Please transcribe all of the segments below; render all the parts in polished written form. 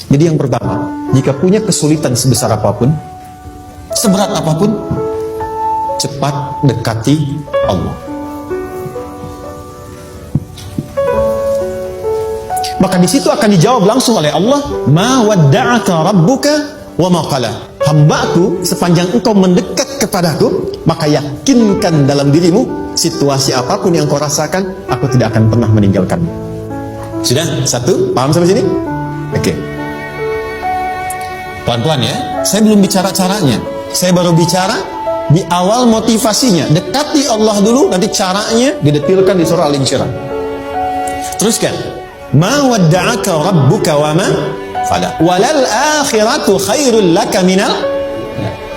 Jadi yang pertama, jika punya kesulitan sebesar apapun, seberat apapun, cepat dekati Allah. Maka di situ akan dijawab langsung oleh Allah, ma wadda'aka rabbuka wa ma qala. Hambaku, sepanjang engkau mendekat kepadaku, maka yakinkan dalam dirimu, situasi apapun yang kau rasakan, aku tidak akan pernah meninggalkanmu. Sudah? Satu? Paham sampai sini? Oke. Pelan-pelan ya. Saya belum bicara caranya. Saya baru bicara di awal motivasinya. Dekati Allah dulu, nanti caranya didetilkan di surah Al-Insyirah. Teruskan. Ma wadda'aka rabbuka wa ma qala. Walal akhiratu khairul laka minal.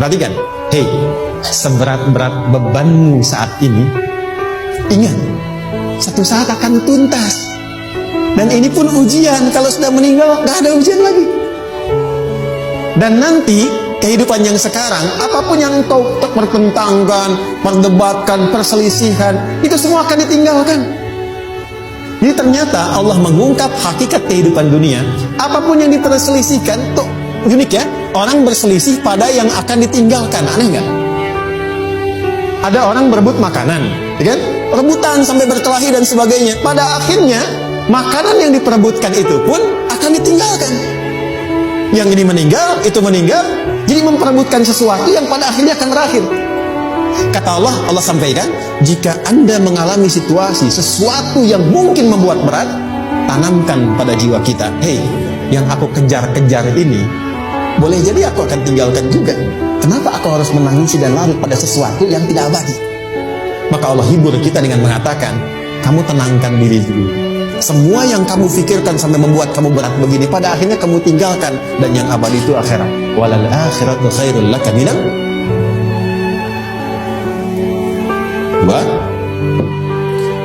Perhatikan. Hei, seberat-berat bebanmu saat ini, ingat, satu saat akan tuntas. Dan ini pun ujian. Kalau sudah meninggal, gak ada ujian lagi. Dan nanti kehidupan yang sekarang, apapun yang engkau pertentangkan, perdebatkan, perselisihan, itu semua akan ditinggalkan. Jadi ternyata Allah mengungkap hakikat kehidupan dunia. Apapun yang diperselisihkan, tuh unik ya. Orang berselisih pada yang akan ditinggalkan. Aneh nggak? Ada orang berebut makanan, ya kan? Rebutan sampai berkelahi dan sebagainya. Pada akhirnya makanan yang diperebutkan itu pun akan ditinggalkan. Yang ini meninggal, itu meninggal, jadi memperebutkan sesuatu yang pada akhirnya akan berakhir. Kata Allah, Allah sampaikan, jika Anda mengalami situasi, sesuatu yang mungkin membuat berat, tanamkan pada jiwa kita, hei, yang aku kejar-kejar ini, boleh jadi aku akan tinggalkan juga. Kenapa aku harus menangisi dan larut pada sesuatu yang tidak abadi? Maka Allah hibur kita dengan mengatakan, kamu tenangkan diri dulu. Semua yang kamu pikirkan sampai membuat kamu berat begini, pada akhirnya kamu tinggalkan, dan yang abadi itu akhirat. Walal akhiratu khairul laka minal. Dua,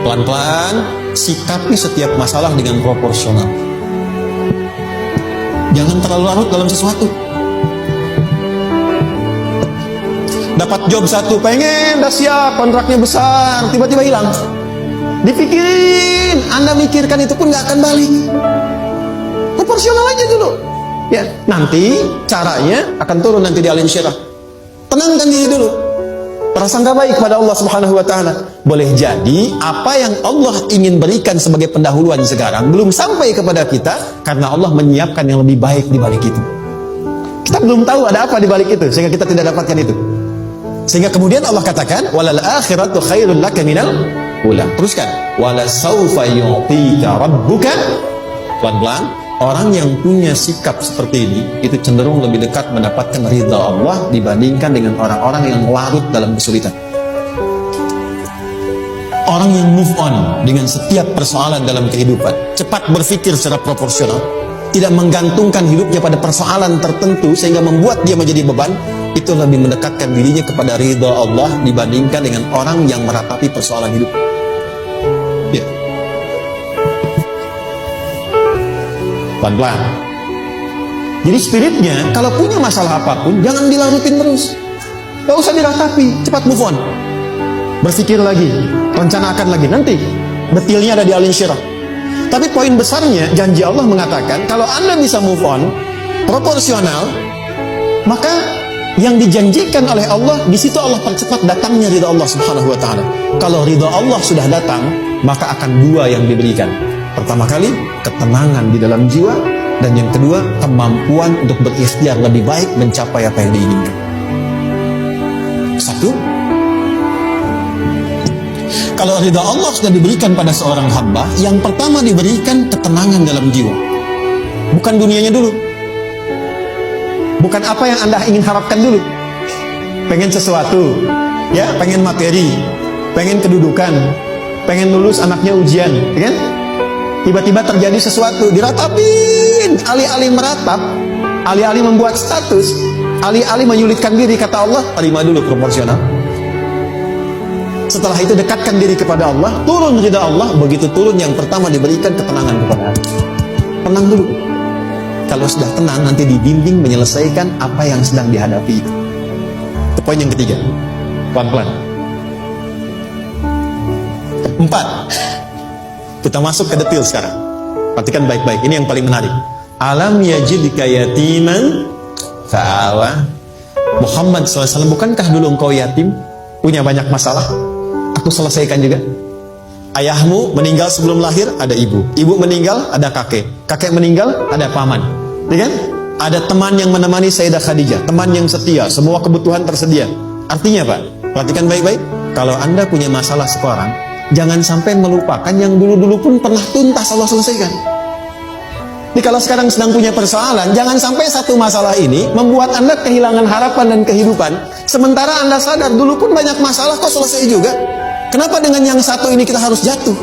pelan-pelan sikapi setiap masalah dengan proporsional. Jangan terlalu larut dalam sesuatu. Dapat job satu, pengen, dah siap, kontraknya besar, tiba-tiba hilang. Dipikirin, Anda mikirkan itu pun gak akan balik. Proporsional aja dulu. Ya, nanti caranya akan turun nanti di Al-Insyirah. Tenangkan diri dulu. Prasangka baik pada Allah Subhanahu wa taala. Boleh jadi apa yang Allah ingin berikan sebagai pendahuluan sekarang belum sampai kepada kita karena Allah menyiapkan yang lebih baik di balik itu. Kita belum tahu ada apa di balik itu sehingga kita tidak dapatkan itu. Sehingga kemudian Allah katakan walal akhiratu khairul laka minal ula. Teruskan. Wala saufa yu'tika rabbuka. Pelan-pelan. Orang yang punya sikap seperti ini itu cenderung lebih dekat mendapatkan ridha Allah dibandingkan dengan orang-orang yang larut dalam kesulitan. Orang yang move on dengan setiap persoalan dalam kehidupan, cepat berpikir secara proporsional, tidak menggantungkan hidupnya pada persoalan tertentu sehingga membuat dia menjadi beban, itu lebih mendekatkan dirinya kepada ridha Allah dibandingkan dengan orang yang meratapi persoalan hidup. Ya. Pelan-pelan. Jadi spiritnya, kalau punya masalah apapun, jangan dilarutin terus. Gak usah diratapi, cepat move on. Berpikir lagi, rencanakan lagi. Nanti, detailnya ada di Al-Insyirah. Tapi poin besarnya, janji Allah mengatakan, kalau Anda bisa move on, proporsional, maka yang dijanjikan oleh Allah, di situ Allah percepat datangnya ridha Allah Subhanahu wa ta'ala. Kalau ridha Allah sudah datang, maka akan dua yang diberikan. Pertama kali, ketenangan di dalam jiwa, dan yang kedua, kemampuan untuk berikhtiar lebih baik mencapai apa yang diinginkan. Satu, kalau ridha Allah sudah diberikan pada seorang hamba, yang pertama diberikan ketenangan dalam jiwa. Bukan dunianya dulu. Bukan apa yang Anda ingin harapkan dulu. Pengen sesuatu, ya, pengen materi, pengen kedudukan, pengen lulus anaknya ujian, ya kan? Tiba-tiba terjadi sesuatu, diratapin, alih-alih meratap, alih-alih membuat status, alih-alih menyulitkan diri, kata Allah, terima dulu proporsional. Setelah itu dekatkan diri kepada Allah, turun ridha Allah. Begitu turun, yang pertama diberikan ketenangan kepada hati. Tenang dulu. Kalau sudah tenang, nanti dibimbing menyelesaikan apa yang sedang dihadapi itu. Itu poin yang ketiga. Pelan-pelan. 4. Kita masuk ke detail sekarang. Perhatikan baik-baik, ini yang paling menarik. Alam yajidka yatiman fa'awa. Muhammad SAW, bukankah dulu engkau yatim, punya banyak masalah? Aku selesaikan juga. Ayahmu meninggal sebelum lahir, ada ibu. Ibu meninggal, ada kakek. Kakek meninggal, ada paman. Ya kan? Ada teman yang menemani Sayyidah Khadijah, teman yang setia, semua kebutuhan tersedia. Artinya Pak, perhatikan baik-baik. Kalau Anda punya masalah sekarang, jangan sampai melupakan yang dulu-dulu pun pernah tuntas Allah selesaikan. Jadi kalau sekarang sedang punya persoalan, jangan sampai satu masalah ini membuat Anda kehilangan harapan dan kehidupan. Sementara Anda sadar dulu pun banyak masalah kok selesai juga. Kenapa dengan yang satu ini kita harus jatuh?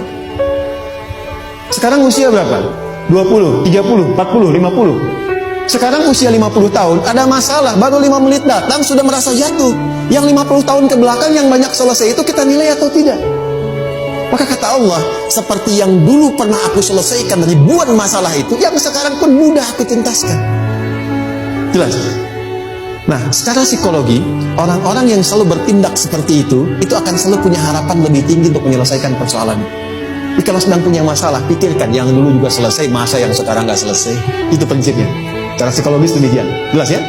Sekarang usia berapa? 20, 30, 40, 50. Sekarang usia 50 tahun, ada masalah, baru 5 menit datang sudah merasa jatuh. Yang 50 tahun ke belakang yang banyak selesai itu kita nilai atau tidak? Maka kata Allah, seperti yang dulu pernah aku selesaikan ribuan masalah itu, yang sekarang pun mudah aku tuntaskan. Jelas? Nah, secara psikologi, orang-orang yang selalu bertindak seperti itu akan selalu punya harapan lebih tinggi untuk menyelesaikan persoalan. Jadi kalau sedang punya masalah, pikirkan yang dulu juga selesai, masa yang sekarang nggak selesai. Itu prinsipnya. Secara psikologis demikian. Jelas ya?